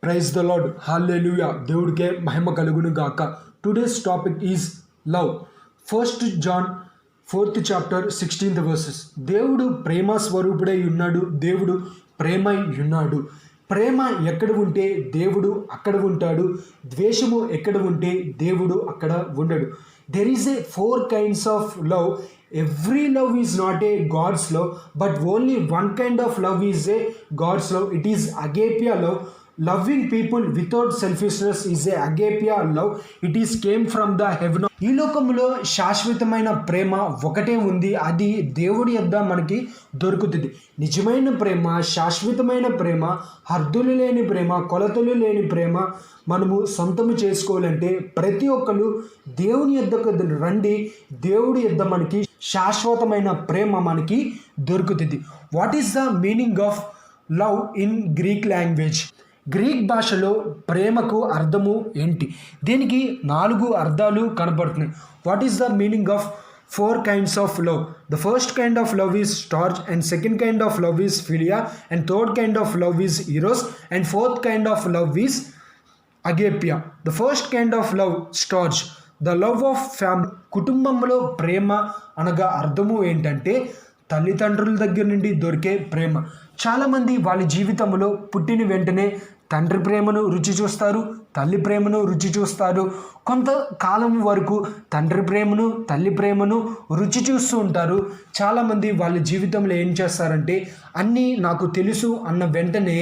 Praise the lord, హల్లెలూయా. దేవుడికే మహిమ కలుగును గాక. Today's topic is love. 1 John 4th chapter 16th verses. దేవుడు ప్రేమ స్వరూపుడై ఉన్నాడు. దేవుడు ప్రేమై ఉన్నాడు. ప్రేమ ఎక్కడ ఉంటే దేవుడు అక్కడ ఉంటాడు. ద్వేషము ఎక్కడ ఉంటే దేవుడు అక్కడ ఉండడు. There is a 4 kinds of love. Every love is not a God's love, but only one kind of love is a God's love. It is agape love. Loving people without selfishness is a agape love. It is came from the heaven. ఈ లోకంలో శాశ్వతమైన ప్రేమ ఒకటే ఉంది, అది దేవుడి యొద్ద మనకి దొరుకుతుంది. నిజమైన ప్రేమ, శాశ్వతమైన ప్రేమ, హద్దులు లేని ప్రేమ, కొలతలు లేని ప్రేమ మనము సొంతము చేసుకోవాలంటే ప్రతి ఒక్కరు దేవుని యొద్దకు రండి. దేవుడి యొద్ద మనకి శాశ్వతమైన ప్రేమ మనకి దొరుకుతుంది. What is the meaning of love in Greek language? Greek భాషలో ప్రేమకు అర్థము ఏంటి? దీనికి 4 అర్థాలు కనబడుతున్నాయి. What is the meaning of 4 kinds of love? The first kind of love is storge, and second kind of love is philia, and third kind of love is eros, and fourth kind of love is agapia. The first kind of love, storge, the love of family. కుటుంబంలో ప్రేమ అనగా అర్థము ఏంటంటే తల్లిదండ్రుల దగ్గర నుండి దొరికే ప్రేమ. చాలామంది వాళ్ళ జీవితంలో పుట్టిన వెంటనే తండ్రి ప్రేమను రుచి చూస్తారు, తల్లి ప్రేమను రుచి చూస్తారు. కొంతకాలం వరకు తండ్రి ప్రేమను, తల్లి ప్రేమను రుచి చూస్తూ ఉంటారు. చాలామంది వాళ్ళ జీవితంలో ఏం చేస్తారంటే అన్నీ నాకు తెలుసు అన్న వెంటనే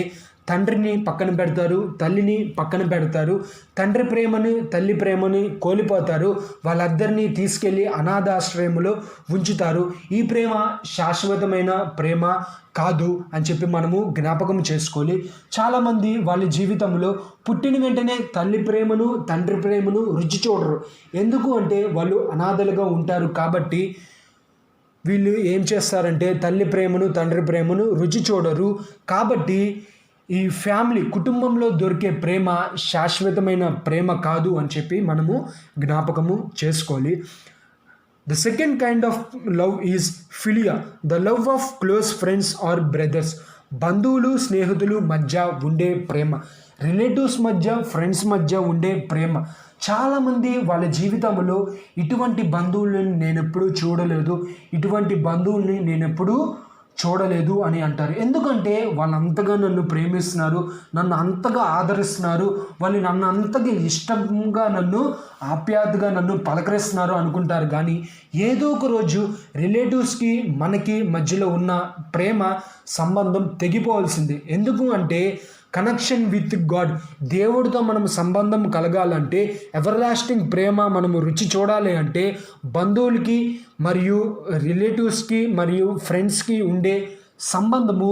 తండ్రిని పక్కన పెడతారు, తల్లిని పక్కన పెడతారు. తండ్రి ప్రేమని, తల్లి ప్రేమని కోల్పోతారు. వాళ్ళిద్దరినీ తీసుకెళ్ళి అనాథాశ్రయంలో ఉంచుతారు. ఈ ప్రేమ శాశ్వతమైన ప్రేమ కాదు అని చెప్పి మనము జ్ఞాపకం చేసుకోవాలి. చాలామంది వాళ్ళ జీవితంలో పుట్టిన వెంటనే తల్లి ప్రేమను, తండ్రి ప్రేమను రుచి చూడరు. ఎందుకు అంటే వాళ్ళు అనాథలుగా ఉంటారు కాబట్టి వీళ్ళు ఏం చేస్తారంటే తల్లి ప్రేమను, తండ్రి ప్రేమను రుచి చూడరు. కాబట్టి ఈ ఫ్యామిలీ, కుటుంబంలో దొరికే ప్రేమ శాశ్వతమైన ప్రేమ కాదు అని చెప్పి మనము జ్ఞాపకము చేసుకోవాలి. The second kind of love is philia, the love of close friends or brothers. బంధువులు, స్నేహితులు మధ్య ఉండే ప్రేమ, రిలేటివ్స్ మధ్య, ఫ్రెండ్స్ మధ్య ఉండే ప్రేమ. చాలామంది వాళ్ళ జీవితంలో ఇటువంటి బంధువులను నేను ఎప్పుడూ చూడలేదు, ఇటువంటి బంధువుల్ని నేను ఎప్పుడూ చూడలేదు అని అంటారు. ఎందుకంటే వాళ్ళు అంతగా నన్ను ప్రేమిస్తున్నారు, నన్ను అంతగా ఆదరిస్తున్నారు, వాళ్ళు నన్ను అంతగా ఇష్టంగా, నన్ను ఆప్యాయతగా నన్ను పలకరిస్తున్నారు అనుకుంటారు. కానీ ఏదో ఒక రోజు రిలేటివ్స్కి మనకి మధ్యలో ఉన్న ప్రేమ సంబంధం తెగిపోవాల్సిందే. ఎందుకు అంటే కనెక్షన్ విత్ గాడ్, దేవుడితో మనం సంబంధం కలగాలంటే, ఎవర్ లాస్టింగ్ ప్రేమ మనము రుచి చూడాలి అంటే బంధువులకి మరియు రిలేటివ్స్కి మరియు ఫ్రెండ్స్కి ఉండే సంబంధము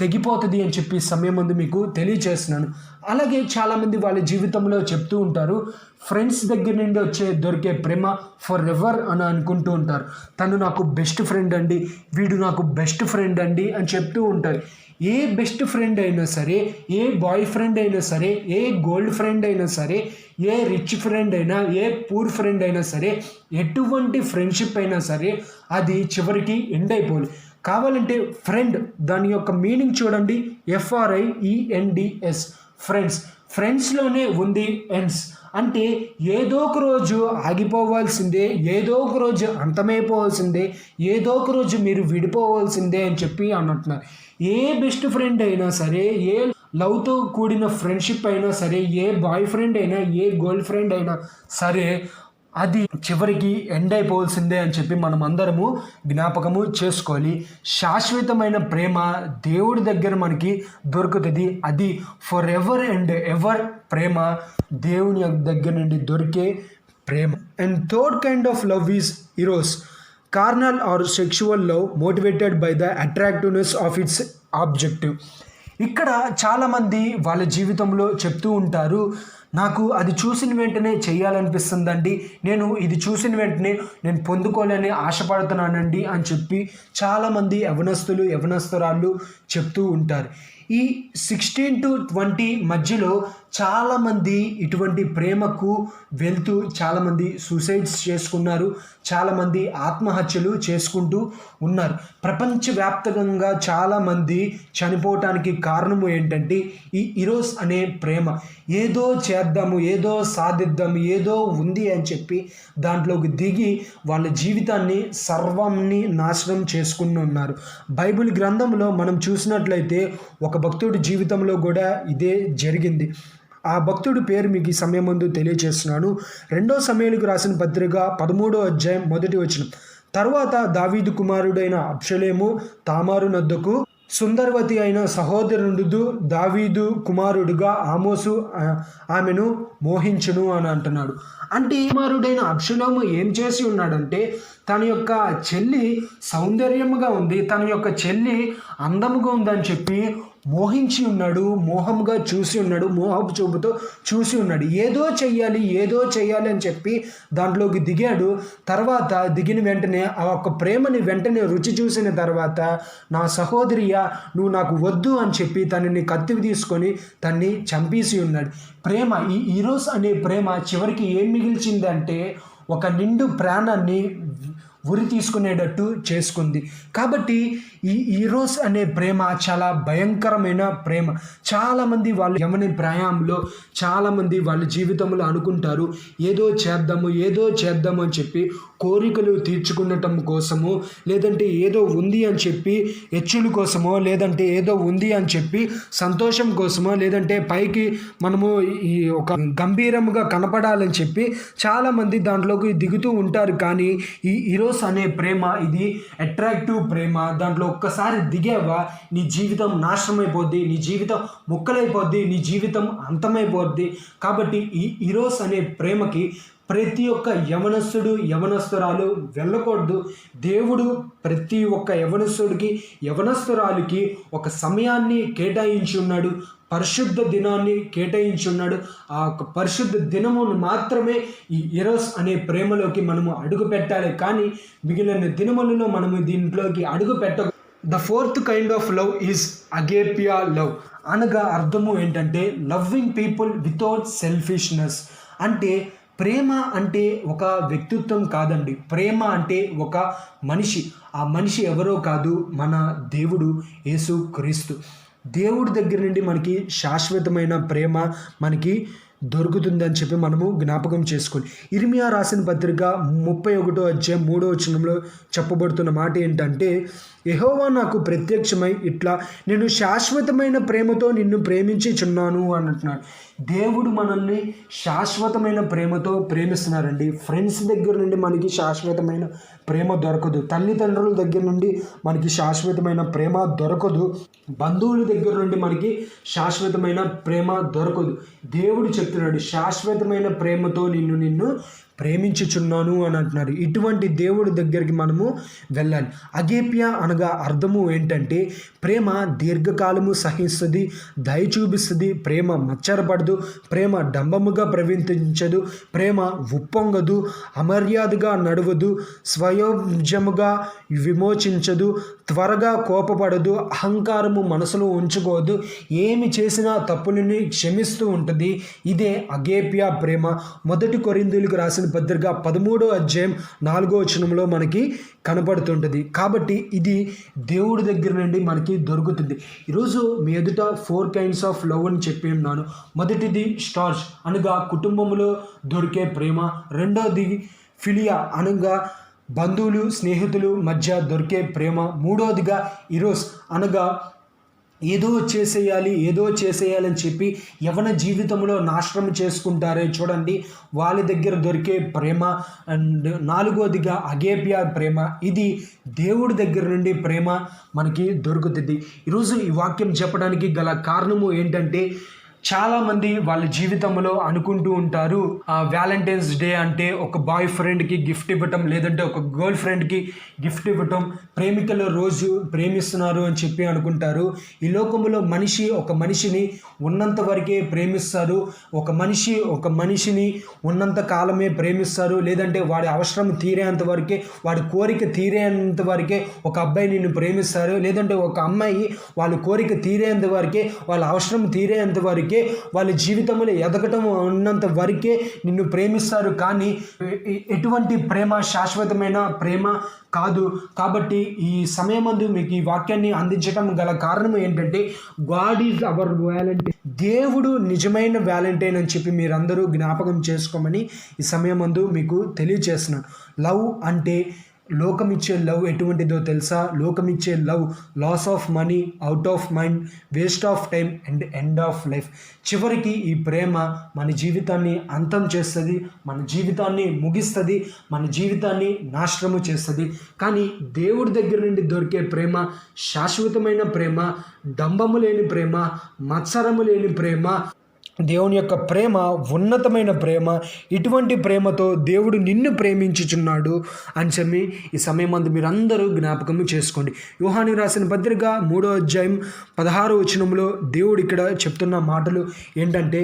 తెగిపోతుంది అని చెప్పి సమయం ముందు మీకు తెలియచేస్తున్నాను. అలాగే చాలామంది వాళ్ళ జీవితంలో చెప్తూ ఉంటారు, ఫ్రెండ్స్ దగ్గర నుండి దొరికే ప్రేమ ఫర్ ఎవర్ అని అనుకుంటూ ఉంటారు. తను నాకు బెస్ట్ ఫ్రెండ్ అండి, వీడు నాకు బెస్ట్ ఫ్రెండ్ అండి అని చెప్తూ ఉంటారు. ఏ బెస్ట్ ఫ్రెండ్ అయినా సరే, ఏ బాయ్ ఫ్రెండ్ అయినా సరే, ఏ గోల్డ్ ఫ్రెండ్ అయినా సరే, ఏ రిచ్ ఫ్రెండ్ అయినా, ఏ పూర్ ఫ్రెండ్ అయినా సరే, ఎటువంటి ఫ్రెండ్షిప్ అయినా సరే అది చివరికి ఎండ్ అయిపోవాలి. కావాలంటే ఫ్రెండ్, దాని యొక్క మీనింగ్ చూడండి, FRIENDS, ఫ్రెండ్స్. ఫ్రెండ్స్లోనే ఉంది ఎన్స్, అంటే ఏదో ఒక రోజు ఆగిపోవాల్సిందే, ఏదో ఒక రోజు అంతమైపోవాల్సిందే, ఏదో ఒక రోజు మీరు విడిపోవాల్సిందే అని చెప్పి అంటున్నారు. ఏ బెస్ట్ ఫ్రెండ్ అయినా సరే, ఏ లవ్తో కూడిన ఫ్రెండ్షిప్ అయినా సరే, ఏ బాయ్ ఫ్రెండ్ అయినా, ఏ గర్ల్ ఫ్రెండ్ అయినా సరే అది చివరికి ఎండ్ అయిపోవాల్సిందే అని చెప్పి మనం అందరము జ్ఞాపకము చేసుకోవాలి. శాశ్వతమైన ప్రేమ దేవుడి దగ్గర మనకి దొరుకుతుంది. అది ఫర్ ఎవర్ అండ్ ఎవర్ ప్రేమ దేవుని దగ్గర నుండి దొరికే ప్రేమ. And third kind of love is eros, carnal or sexual love motivated by the attractiveness of its objective. ఇక్కడ చాలామంది వాళ్ళ జీవితంలో చెప్తూ ఉంటారు, నాకు అది చూసిన వెంటనే చేయాలనిపిస్తుందండి, నేను ఇది చూసిన వెంటనే నేను పొందుకోవాలని ఆశపడుతున్నానండి అని చెప్పి చాలామంది యవనస్తులు, యవనస్తురాళ్ళు చెప్తూ ఉంటారు. ఈ 16-20 మధ్యలో చాలామంది ఇటువంటి ప్రేమకు వెళ్తూ చాలామంది సూసైడ్స్ చేసుకున్నారు, చాలామంది ఆత్మహత్యలు చేసుకుంటూ ఉన్నారు. ప్రపంచవ్యాప్తంగా చాలామంది చనిపోవటానికి కారణము ఏంటంటే ఈ ఈరోస్ అనే ప్రేమ. ఏదో చేద్దాము, ఏదో సాధిద్దాము, ఏదో ఉంది అని చెప్పి దాంట్లోకి దిగి వాళ్ళ జీవితాన్ని సర్వాన్ని నాశనం చేసుకుని ఉన్నారు. బైబిల్ గ్రంథంలో మనం చూసినట్లయితే ఒక భక్తుడి జీవితంలో కూడా ఇదే జరిగింది. ఆ భక్తుడి పేరు మీకు ఈ సమయం ముందు తెలియజేస్తున్నాను. 2 సమూయేలుకు రాసిన పత్రిక 13వ అధ్యాయం 1వ వచనం. తరువాత దావీదు కుమారుడైన అబ్షలోము తామారు నద్దకు సుందరవతి అయిన సహోదరుడు దావీదు కుమారుడుగా ఆమోసు ఆమెను మోహించును అని అంటున్నాడు. అంటే కుమారుడైన అబ్షలోము ఏం చేసి ఉన్నాడంటే తన యొక్క చెల్లి సౌందర్యముగా ఉంది, తన యొక్క చెల్లి అందముగా ఉందని చెప్పి మోహించి ఉన్నాడు, మోహంగా చూసి ఉన్నాడు, మోహపు చూపుతో చూసి ఉన్నాడు. ఏదో చెయ్యాలి అని చెప్పి దాంట్లోకి దిగాడు. తర్వాత దిగిన వెంటనే ఆ ఒక్క ప్రేమని వెంటనే రుచి చూసిన తర్వాత నా సహోదరియా నువ్వు నాకు వద్దు అని చెప్పి తనని కత్తివి తీసుకొని తన్ని చంపేసి ఉన్నాడు. ప్రేమ ఈ ఈరోస్ అనే ప్రేమ చివరికి ఏం మిగిల్చిందంటే ఒక నిండు ప్రాణాన్ని ఉరి తీసుకునేటట్టు చేసుకుంది. కాబట్టి ఈ ఈరోస్ అనే ప్రేమ చాలా భయంకరమైన ప్రేమ. చాలామంది వాళ్ళు యమని ప్రాయంలో చాలామంది వాళ్ళ జీవితంలో అనుకుంటారు ఏదో చేద్దాము అని చెప్పి కోరికలు తీర్చుకునటం కోసము, లేదంటే ఏదో ఉంది అని చెప్పి హెచ్చుల కోసమో, లేదంటే ఏదో ఉంది అని చెప్పి సంతోషం కోసమో, లేదంటే పైకి మనము ఈ ఒక గంభీరముగా కనపడాలని చెప్పి చాలామంది దాంట్లోకి దిగుతూ ఉంటారు. కానీ ఈ ఈరోస్ అనే ప్రేమ ఇది అట్రాక్టివ్ ప్రేమ. దాంట్లో ఒక్కసారి దిగావా నీ జీవితం నాశనం అయిపోద్ది, నీ జీవితం ముక్కలైపోద్ది, నీ జీవితం అంతమైపోద్ది. కాబట్టి ఈ ఈరోస్ అనే ప్రేమకి ప్రతి ఒక్క యవనస్తురాలు వెళ్ళకూడదు. దేవుడు ప్రతి ఒక్క యవనస్తురాలికి ఒక సమయాన్ని కేటాయించి ఉన్నాడు, పరిశుద్ధ దినాన్ని కేటాయించి ఉన్నాడు. ఆ ఒక పరిశుద్ధ దినమును మాత్రమే ఈ ఈరోస్ అనే ప్రేమలోకి మనము అడుగు పెట్టాలి. కానీ మిగిలిన దినములలో మనము దీంట్లోకి అడుగు పెట్ట. The 4th kind of love is agape love. అనగా అర్థము ఏంటంటే లవ్వింగ్ పీపుల్ వితౌట్ సెల్ఫిష్నెస్. అంటే ప్రేమ అంటే ఒక వ్యక్తిత్వం కాదండి. ప్రేమ అంటే ఒక మనిషి. ఆ మనిషి ఎవరో కాదు, మన దేవుడు యేసు క్రీస్తు. దేవుడి దగ్గర నుండి మనకి శాశ్వతమైన ప్రేమ మనకి దొరుకుతుందని చెప్పి మనము జ్ఞాపకం చేసుకోండి. ఇర్మియా రాసిన పత్రిక 31వ అధ్యాయం 3వ వచనంలో చెప్పబడుతున్న మాట ఏంటంటే యెహోవా నాకు ప్రత్యక్షమై ఇట్లా నేను శాశ్వతమైన ప్రేమతో నిన్ను ప్రేమించుచున్నాను అని అంటున్నాడు. దేవుడు మనల్ని శాశ్వతమైన ప్రేమతో ప్రేమిస్తున్నారండి. ఫ్రెండ్స్ దగ్గర నుండి మనకి శాశ్వతమైన ప్రేమ దొరకదు, తల్లిదండ్రుల దగ్గర నుండి మనకి శాశ్వతమైన ప్రేమ దొరకదు, బంధువుల దగ్గర నుండి మనకి శాశ్వతమైన ప్రేమ దొరకదు. దేవుడు చెప్తున్నాడు శాశ్వతమైన ప్రేమతో నిన్ను ప్రేమించుచున్నాను అని అంటున్నారు. ఇటువంటి దేవుడి దగ్గరికి మనము వెళ్ళాలి. అగేపియా అనగా అర్థము ఏంటంటే ప్రేమ దీర్ఘకాలము సహిస్తుంది, దయ చూపిస్తుంది, ప్రేమ మచ్చరపడదు, ప్రేమ డంబముగా ప్రవర్తించదు, ప్రేమ ఉప్పొంగదు, అమర్యాదగా నడవదు, స్వయోజముగా విమోచించదు, త్వరగా కోపపడదు, అహంకారము మనసులో ఉంచుకోదు, ఏమి చేసినా తప్పులని క్షమిస్తూ ఉంటుంది. ఇదే అగేపియా ప్రేమ. 1 కొరింథీయులకు రాసిన పత్రిక 13వ అధ్యాయం 4వ వచనంలో మనకి కనపడుతుంటుంది. కాబట్టి ఇది దేవుడి దగ్గర నుండి మనకి దొరుకుతుంది. ఈరోజు మీ ఎదుట 4 కైండ్స్ ఆఫ్ లవ్ అని చెప్పి ఉన్నాను. మొదటిది స్టార్స్ అనగా కుటుంబంలో దొరికే ప్రేమ. రెండోది ఫిలియా అనగా బంధువులు స్నేహితులు మధ్య దొరికే ప్రేమ. మూడోదిగా ఈరోస్ అనగా ఏదో చేసేయాలని చెప్పి యవన జీవితంలో నాశనం చేసుకుంటారే చూడండి, వాళ్ళ దగ్గర దొరికే ప్రేమ. అండ్ 4వదిగా అగేపియా ప్రేమ. ఇది దేవుడి దగ్గర నుండి ప్రేమ మనకి దొరుకుతుంది. ఈరోజు ఈ వాక్యం చెప్పడానికి గల కారణము ఏంటంటే చాలామంది వాళ్ళ జీవితంలో అనుకుంటూ ఉంటారు, వ్యాలంటైన్స్ డే అంటే ఒక బాయ్ ఫ్రెండ్కి గిఫ్ట్ ఇవ్వటం, లేదంటే ఒక గర్ల్ ఫ్రెండ్కి గిఫ్ట్ ఇవ్వటం, ప్రేమికుల రోజు ప్రేమిస్తున్నారు అని చెప్పి అనుకుంటారు. ఈ లోకంలో మనిషి ఒక మనిషిని ఉన్నంత వరకే ప్రేమిస్తారు. ఒక మనిషిని ఉన్నంత కాలమే ప్రేమిస్తారు. లేదంటే వాడి అవసరం తీరేంత వరకే, వాడి కోరిక తీరేంత వరకే ఒక అబ్బాయి నిన్ను ప్రేమిస్తారు. లేదంటే ఒక అమ్మాయి వాళ్ళ కోరిక తీరేంత వరకే, వాళ్ళ అవసరం తీరేంత వరకే, వాళ్ళ జీవితంలో ఎదగటం ఉన్నంత వరకే నిన్ను ప్రేమిస్తారు. కానీ ఎటువంటి ప్రేమ శాశ్వతమైన ప్రేమ కాదు. కాబట్టి ఈ సమయమందు మీకు ఈ వాక్యాన్ని అందించడం గల కారణం ఏంటంటే, గాడ్ ఈజ్ అవర్ వ్యాలంటైన్. దేవుడు నిజమైన వ్యాలంటైన్ అని చెప్పి మీరందరూ జ్ఞాపకం చేసుకోమని ఈ సమయమందు మీకు తెలియచేస్తున్నాను. లవ్ అంటే, లోకమిచ్చే లవ్ ఎటువంటిదో తెలుసా? లోకమిచ్చే love loss of money, out of mind, waste of time and end of life. చివరికి ఈ ప్రేమ మన జీవితాన్ని అంతం చేస్తుంది, మన జీవితాన్ని ముగిస్తుంది, మన జీవితాన్ని నాశనము చేస్తుంది. కానీ దేవుడి దగ్గర నుండి దొరికే ప్రేమ శాశ్వతమైన ప్రేమ, డంబము లేని ప్రేమ, మత్సరము లేని ప్రేమ, దేవుని యొక్క ప్రేమ ఉన్నతమైన ప్రేమ. ఇటువంటి ప్రేమతో దేవుడు నిన్ను ప్రేమించుచున్నాడు అని చెప్పి ఈ సమయం అందు మీరందరూ జ్ఞాపకము చేసుకోండి. యోహాను రాసిన పత్రిక 3వ అధ్యాయం 16వ వచనంలో దేవుడు ఇక్కడ చెప్తున్న మాటలు ఏంటంటే,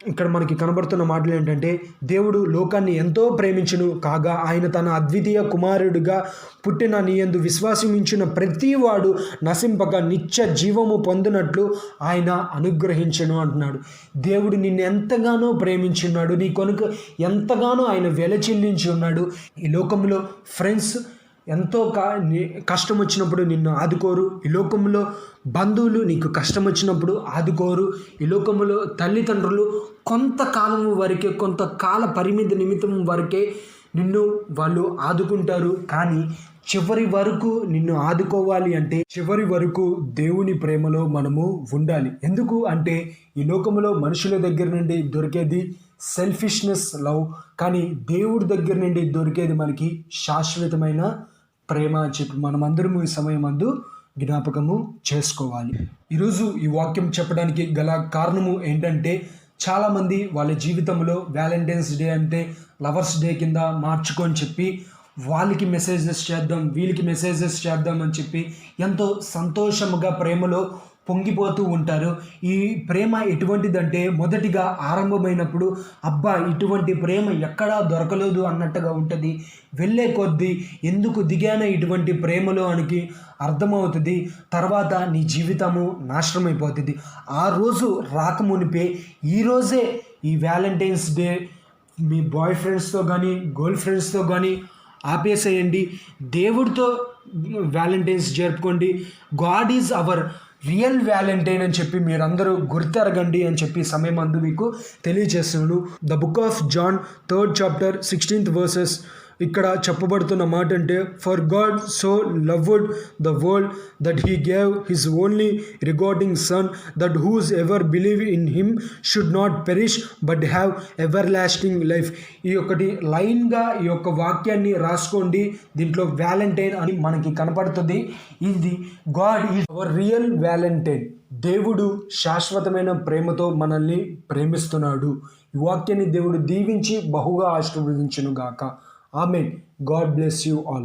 ఇక్కడ మనకి కనబడుతున్న మాటలు ఏంటంటే, దేవుడు లోకాన్ని ఎంతో ప్రేమించును కాగా ఆయన తన అద్వితీయ కుమారుడిగా పుట్టిన నీయందు విశ్వాసమించిన ప్రతివాడు నశింపక నిత్య జీవము పొందినట్లు ఆయన అనుగ్రహించను అంటున్నాడు. దేవుడు నిన్ను ఎంతగానో ప్రేమించున్నాడు, నీ కొనుక ఎంతగానో ఆయన వెల చెల్లించి ఉన్నాడు. ఈ లోకంలో ఫ్రెండ్స్ ఎంతో కష్టం వచ్చినప్పుడు నిన్ను ఆదుకోరు. ఈ లోకంలో బంధువులు నీకు కష్టం వచ్చినప్పుడు ఆదుకోరు. ఈ లోకంలో తల్లిదండ్రులు కొంతకాలం వరకే, కొంతకాల పరిమితి నిమిత్తం వరకే నిన్ను వాళ్ళు ఆదుకుంటారు. కానీ చివరి వరకు నిన్ను ఆదుకోవాలి అంటే చివరి వరకు దేవుని ప్రేమలో మనము ఉండాలి. ఎందుకు అంటే ఈ లోకంలో మనుషుల దగ్గర నుండి దొరికేది సెల్ఫిష్నెస్ లవ్, కానీ దేవుడి దగ్గర నుండి దొరికేది మనకి శాశ్వతమైన ప్రేమ అని చెప్పి మనమందరము ఈ సమయమందు జ్ఞాపకము చేసుకోవాలి. ఈరోజు ఈ వాక్యం చెప్పడానికి గల కారణము ఏంటంటే, చాలామంది వాళ్ళ జీవితంలో వ్యాలంటైన్స్ డే అంటే లవర్స్ డే కింద మార్చుకొని చెప్పి వాళ్ళకి మెసేజెస్ చేద్దాం, వీళ్ళకి మెసేజెస్ చేద్దాం అని చెప్పి ఎంతో సంతోషముగా ప్రేమలో పొంగిపోతూ ఉంటారు. ఈ ప్రేమ ఎటువంటిదంటే, మొదటిగా ఆరంభమైనప్పుడు అబ్బా ఇటువంటి ప్రేమ ఎక్కడా దొరకలేదు అన్నట్టుగా ఉంటుంది. వెళ్ళే కొద్దీ ఎందుకు దిగాన ఇటువంటి ప్రేమలో అని అర్థమవుతుంది. తర్వాత నీ జీవితము నాశనం అయిపోతుంది. ఆ రోజు రాకమునిపే ఈరోజే ఈ వ్యాలంటైన్స్ డే మీ బాయ్ ఫ్రెండ్స్తో కానీ గర్ల్ ఫ్రెండ్స్తో కానీ ఆపేసేయండి. దేవుడితో వ్యాలంటైన్స్ జరుపుకోండి. God is our real Valentine అని చెప్పి మీరందరూ గుర్తెరగండి అని చెప్పి సమయం అందు మీకు తెలియజేస్తున్నాను. The book of John 3rd chapter 16th verses ఇక్కడ చెప్పబడుతున్న మాట అంటే, for God so loved the world that he gave his only regarding son that whose ever believe in him should not perish but have everlasting life. ఈ ఒక్కటి లైన్గా ఈ యొక్క వాక్యాన్ని రాసుకోండి. దీంట్లో వ్యాలంటైన్ అని మనకి కనపడుతుంది. ఇది God is our real Valentine. దేవుడు శాశ్వతమైన ప్రేమతో మనల్ని ప్రేమిస్తున్నాడు. ఈ వాక్యాన్ని దేవుడు దీవించి బహుగా ఆశీర్వదించును గాక. Amen. God bless you all.